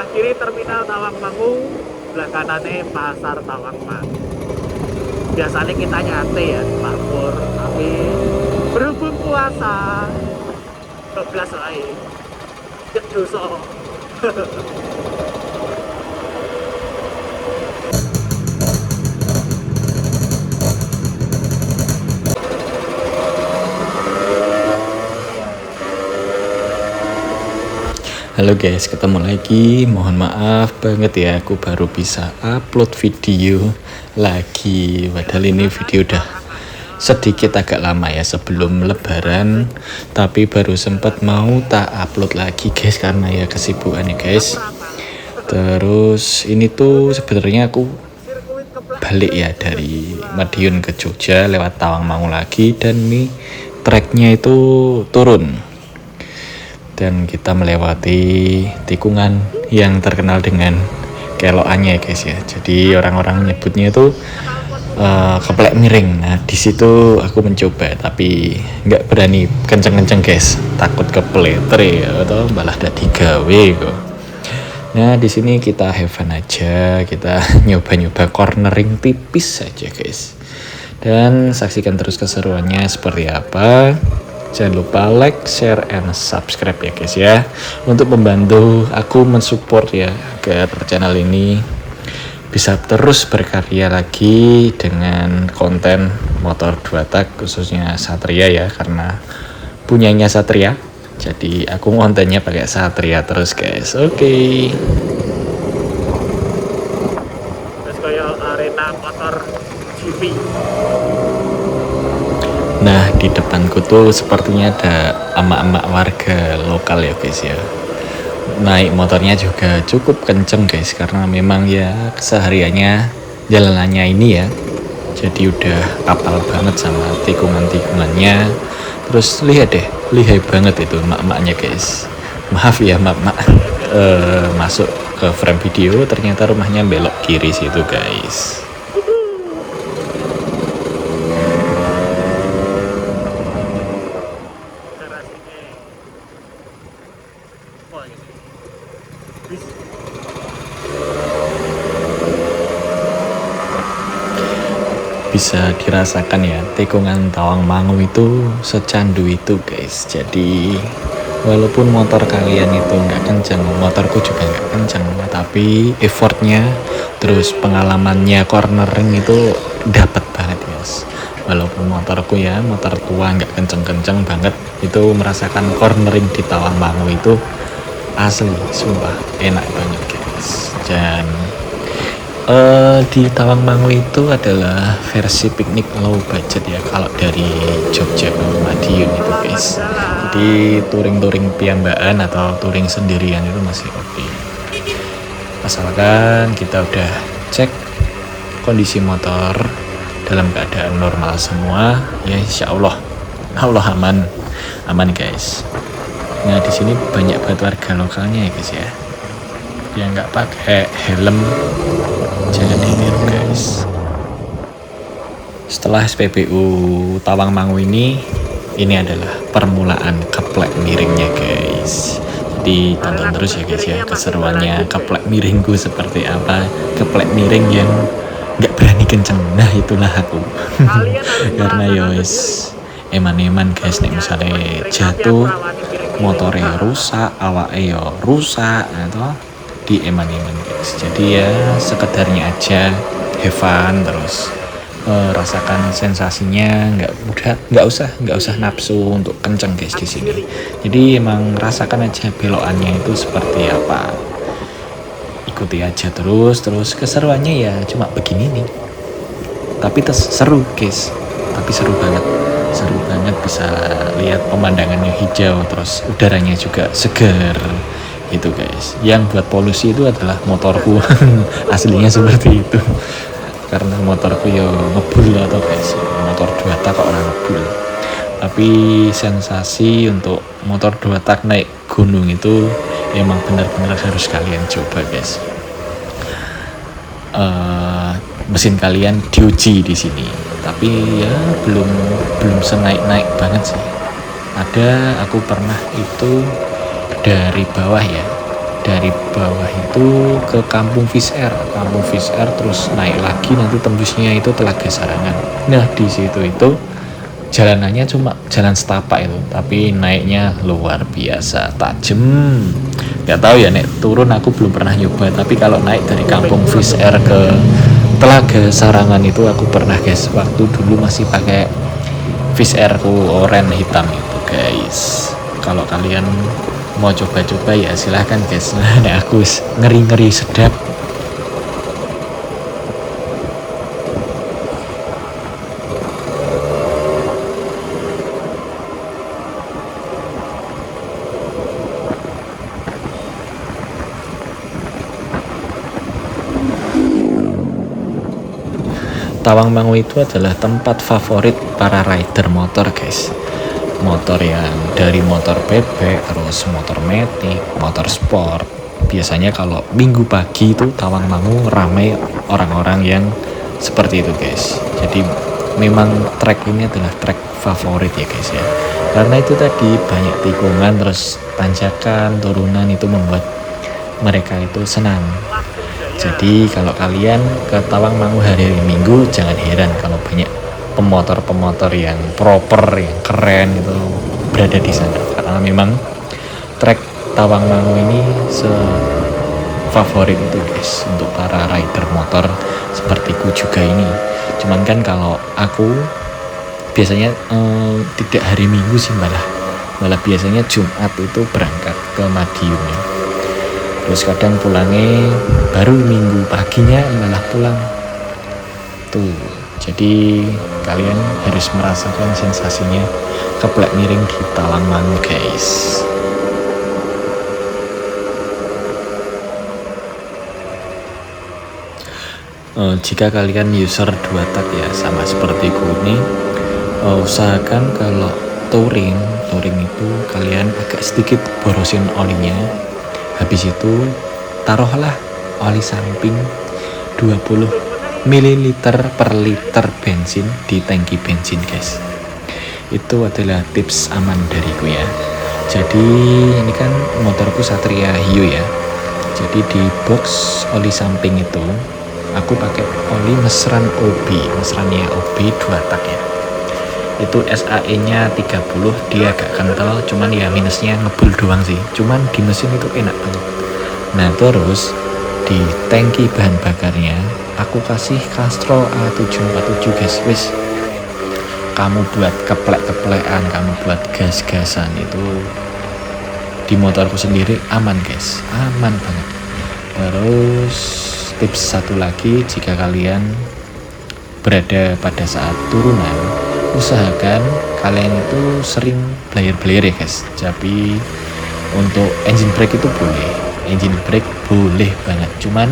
kiri terminal Tawangmangu, sebelah kanannya pasar Tawangmangu. Biasanya kita nyate ya Makmur, tapi berhubung puasa 12 wae dosa. Halo guys, ketemu lagi. Mohon maaf banget ya, aku baru bisa upload video lagi. Padahal ini video udah sedikit agak lama ya sebelum lebaran, tapi baru sempat mau tak upload lagi guys karena ya kesibukan ya guys. Terus ini tuh sebenarnya aku balik ya dari Madiun ke Jogja lewat Tawangmangu lagi, dan nih treknya itu turun. Dan kita melewati tikungan yang terkenal dengan kelokannya guys ya. Jadi orang-orang nyebutnya itu keplek miring. Nah di situ aku mencoba tapi nggak berani kenceng-kenceng guys, takut kepleter ya atau malah dadi gawe kok. Nah di sini kita have fun aja, kita nyoba-nyoba cornering tipis saja guys. Dan saksikan terus keseruannya seperti apa. Jangan lupa like, share, and subscribe ya guys ya, untuk membantu aku mensupport ya agar channel ini bisa terus berkarya lagi dengan konten motor 2 tak khususnya Satria ya, karena punyanya Satria. Jadi aku kontennya pakai Satria terus guys. Oke. Terus kayak arena motor GP. Nah di depanku tuh sepertinya ada emak-emak warga lokal ya guys ya. Naik motornya juga cukup kenceng guys, karena memang ya kesehariannya jalanannya ini ya. Jadi udah apal banget sama tikungan-tikungannya. Terus lihat deh, lihai banget itu emak-emaknya guys. Maaf ya emak-emak, masuk ke frame video ternyata rumahnya belok kiri situ guys. Bisa dirasakan ya, tikungan Tawangmangu itu secandu itu guys. Jadi walaupun motor kalian itu nggak kenceng, motorku juga nggak kenceng, tapi effortnya terus pengalamannya cornering itu dapat banget guys. Walaupun motorku ya motor tua nggak kenceng-kenceng banget, itu merasakan cornering di Tawangmangu itu asli sumpah enak banget guys. Dan di Tawangmangu itu adalah versi piknik low budget ya kalau dari Jogja ke Madiun itu guys. Jadi touring-touring piambaan atau touring sendirian itu masih oke. Asalkan kita udah cek kondisi motor dalam keadaan normal semua, ya insya Allah aman guys. Nah di sini banyak banget warga lokalnya ya guys ya, yang nggak pakai helm jangan ditiru guys. Setelah SPBU Tawangmangu ini adalah permulaan keplek miringnya guys. Jadi tonton terus ya guys ya keseruannya keplek miringku seperti apa. Keplek miring yang nggak berani kenceng, nah itulah aku. Karena yos eman-eman guys, nih misalnya jatuh motornya rusak, awake yo rusak atau di eman-eman guys. Jadi ya sekedarnya aja, have fun terus, rasakan sensasinya, nggak usah nafsu untuk kenceng guys di sini. Jadi emang rasakan aja belokannya itu seperti apa, ikuti aja terus keseruannya ya cuma begini nih, tapi seru guys, tapi seru banget bisa lihat pemandangannya hijau, terus udaranya juga segar itu guys. Yang buat polusi itu adalah motorku. Aslinya seperti itu, karena motorku ya ngebul atau guys, motor 2 tak kok orang ngebul. Tapi sensasi untuk motor 2 tak naik gunung itu emang benar-benar harus kalian coba guys. Mesin kalian diuji di sini, tapi ya belum senaik banget sih. Aku pernah itu dari bawah ya, dari bawah itu ke Kampung Fish Air, terus naik lagi nanti tembusnya itu Telaga Sarangan. Nah di situ itu jalanannya cuma jalan setapak itu, tapi naiknya luar biasa tajam. Nggak tahu ya, nek turun aku belum pernah nyoba, tapi kalau naik dari Kampung Fish Air ke Telaga Sarangan itu aku pernah guys, waktu dulu masih pakai Fish Air ku oranye hitam itu guys. Kalau kalian mau coba-coba ya silahkan guys. Nah aku ngeri-ngeri sedap. Tawangmangu itu adalah tempat favorit para rider motor guys. Motor yang dari motor bebek, terus motor metik, motor sport. Biasanya kalau minggu pagi itu Tawangmangu ramai orang-orang yang seperti itu guys. Jadi memang trek ini adalah trek favorit ya guys ya. Karena itu tadi banyak tikungan, terus tanjakan, turunan, itu membuat mereka itu senang. Jadi kalau kalian ke Tawangmangu hari Minggu, jangan heran kalau banyak pemotor-pemotor yang proper, yang keren itu berada di sana. Karena memang trek Tawangmangu ini favorit itu guys untuk para rider motor sepertiku juga ini. Cuman kan kalau aku biasanya tidak hari Minggu sih, malah biasanya Jumat itu berangkat ke Madiun ya. Terus kadang pulangnya baru Minggu paginya malah pulang tuh. Jadi kalian harus merasakan sensasinya keplek miring di Tawangmangu guys. Jika kalian user 2 tak ya sama seperti ini, usahakan kalau touring itu kalian agak sedikit borosin olinya. Habis itu taruhlah oli samping 20 ml per liter bensin di tangki bensin guys. Itu adalah tips aman dariku ya. Jadi ini kan motorku Satria Hiyo ya. Jadi di box oli samping itu aku pakai oli mesran mesrannya OB 2 tak ya. Itu SAE nya 30, dia agak kental, cuman ya minusnya ngebul doang sih. Cuman di mesin itu enak banget. Nah terus di tangki bahan bakarnya aku kasih Castrol A747 guys. Wis, kamu buat keplek-keplekan, kamu buat gas-gasan itu di motorku sendiri aman guys, aman banget. Terus tips satu lagi, jika kalian berada pada saat turunan, usahakan kalian itu sering blayer-blayer ya guys. Tapi untuk engine brake itu boleh banget, cuman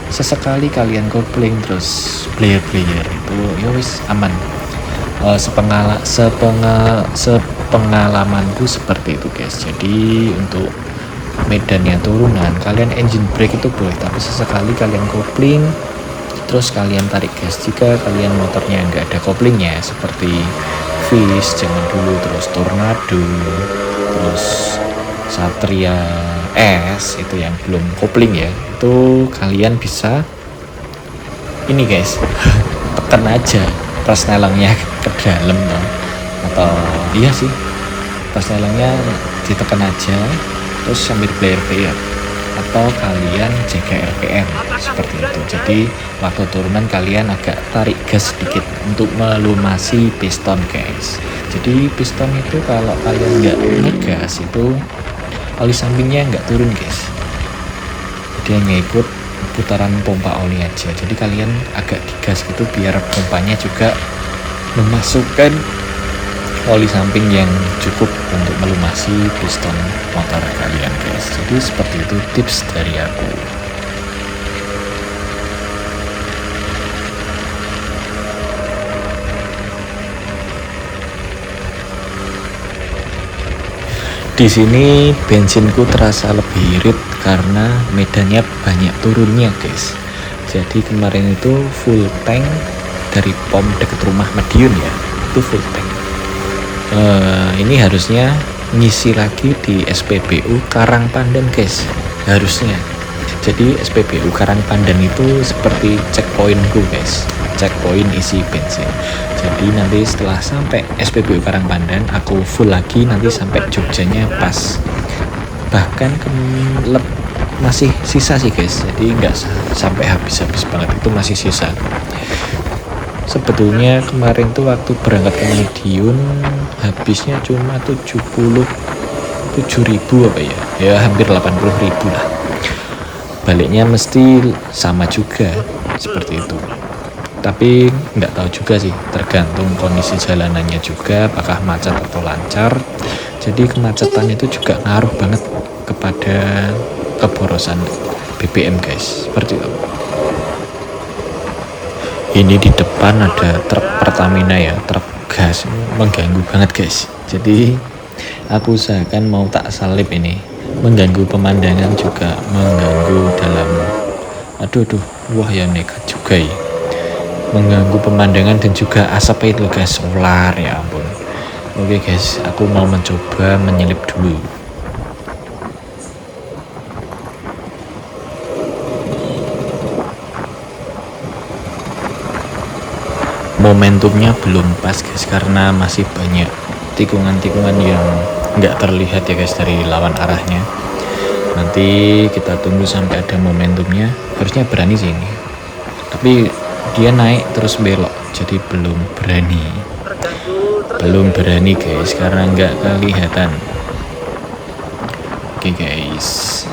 sesekali kalian kopling terus blayer itu ya wis aman. Sepengalamanku seperti itu guys. Jadi untuk medannya turunan kalian engine brake itu boleh, tapi sesekali kalian kopling terus kalian tarik gas. Jika kalian motornya nggak ada koplingnya seperti Fish zaman dulu, terus Tornado, terus Satria S itu yang belum kopling ya, itu kalian bisa ini guys tekan aja persnelengnya ke dalam toh. Atau iya sih, persnelengnya ditekan aja terus sambil player atau kalian jaga RPM seperti itu. Jadi waktu turunan kalian agak tarik gas sedikit untuk melumasi piston guys. Jadi piston itu kalau kalian nggak ngegas itu oli sampingnya nggak turun guys, dia ngikut putaran pompa oli aja. Jadi kalian agak digas gitu biar pompanya juga memasukkan oli samping yang cukup untuk melumasi piston motor kalian guys. Jadi seperti itu tips dari aku. Di sini bensinku terasa lebih irit karena medannya banyak turunnya guys. Jadi kemarin itu full tank dari pom deket rumah Madiun ya, itu full tank. Ini harusnya ngisi lagi di SPBU Karangpandan guys. harusnya. Jadi SPBU Karangpandan itu seperti checkpointku guys, checkpoint isi bensin. Jadi nanti setelah sampai SPBU Karangpandan aku full lagi, nanti sampai Jogjanya pas, bahkan masih sisa sih guys, jadi nggak sampai habis banget, itu masih sisa. Sebetulnya kemarin tuh waktu berangkat ke Madiun habisnya cuma 77.000 apa ya hampir 80.000 lah. Baliknya mesti sama juga seperti itu, tapi nggak tahu juga sih, tergantung kondisi jalanannya juga, apakah macet atau lancar. Jadi kemacetan itu juga ngaruh banget kepada keborosan BBM guys, seperti itu. Ini di depan ada truk Pertamina ya, truk gas, mengganggu banget guys. Jadi aku usahakan mau tak salip ini, mengganggu pemandangan juga mengganggu dalam, aduh, wah ya nekat juga ya, mengganggu pemandangan dan juga asap itu guys, solar ya ampun. Oke guys, aku mau mencoba menyelip dulu. Momentumnya belum pas guys, karena masih banyak tikungan-tikungan yang nggak terlihat ya guys dari lawan arahnya. Nanti kita tunggu sampai ada momentumnya, harusnya berani sih ini, tapi dia naik terus belok, jadi belum berani guys, karena nggak kelihatan. Oke guys,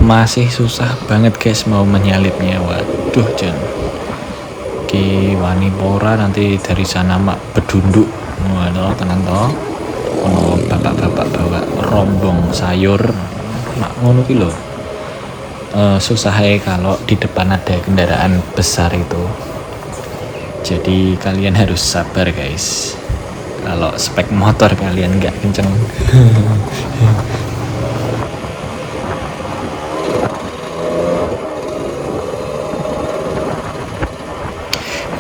masih susah banget guys mau menyalipnya. Waduh Jan, ki wani pora nanti dari sana mak bedunduk. Waduh tenang toh, ono bapak-bapak bawa rombong sayur mak ngono ki lho. Susah ya kalau di depan ada kendaraan besar itu, jadi kalian harus sabar guys. Kalau spek motor kalian nggak kenceng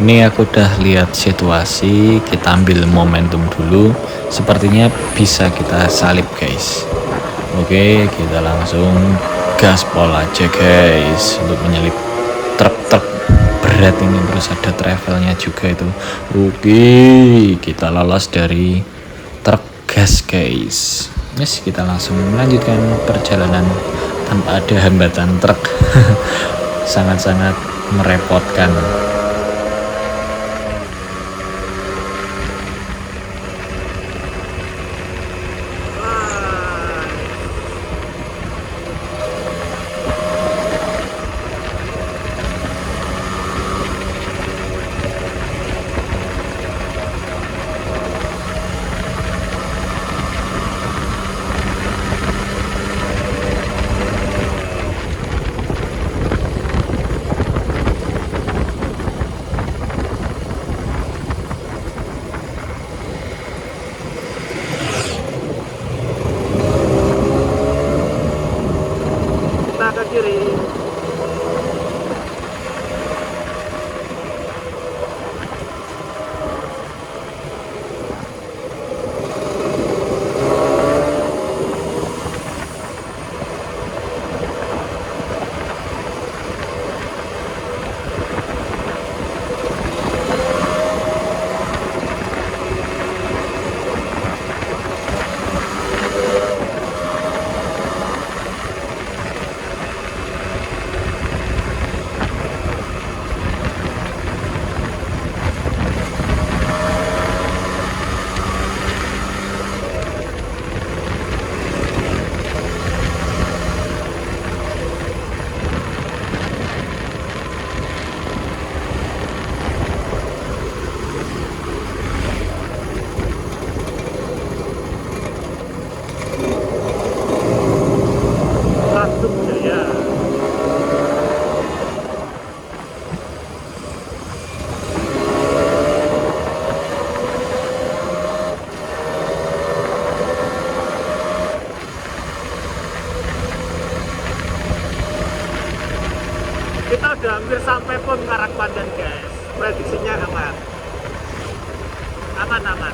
ini aku udah lihat situasi, kita ambil momentum dulu, sepertinya bisa kita salip guys. Oke, kita langsung gaspol aja guys untuk menyelip truk-truk berat ini, terus ada travelnya juga itu. Oke, kita lolos dari truk gas guys. Yes, kita langsung melanjutkan perjalanan tanpa ada hambatan truk. Sangat-sangat merepotkan. udah hampir sampai pun Karangpandan guys. Prediksinya aman. Aman.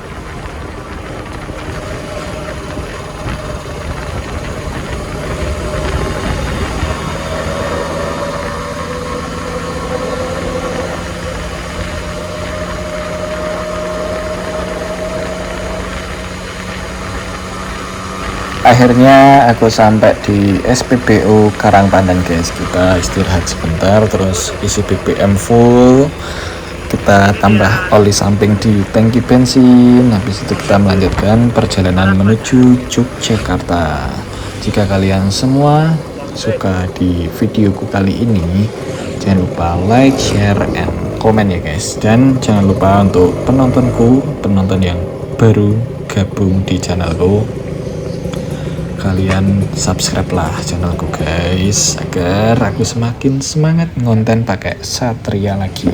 Akhirnya aku sampai di SPBU Karangpandan guys. Kita istirahat sebentar, terus isi BBM full, kita tambah oli samping di tangki bensin. Habis itu kita melanjutkan perjalanan menuju Yogyakarta. Jika kalian semua suka di videoku kali ini, jangan lupa like, share, and komen ya guys. Dan jangan lupa untuk penonton yang baru gabung di channelku, kalian subscribe lah channelku guys, agar aku semakin semangat ngonten pakai Satria lagi.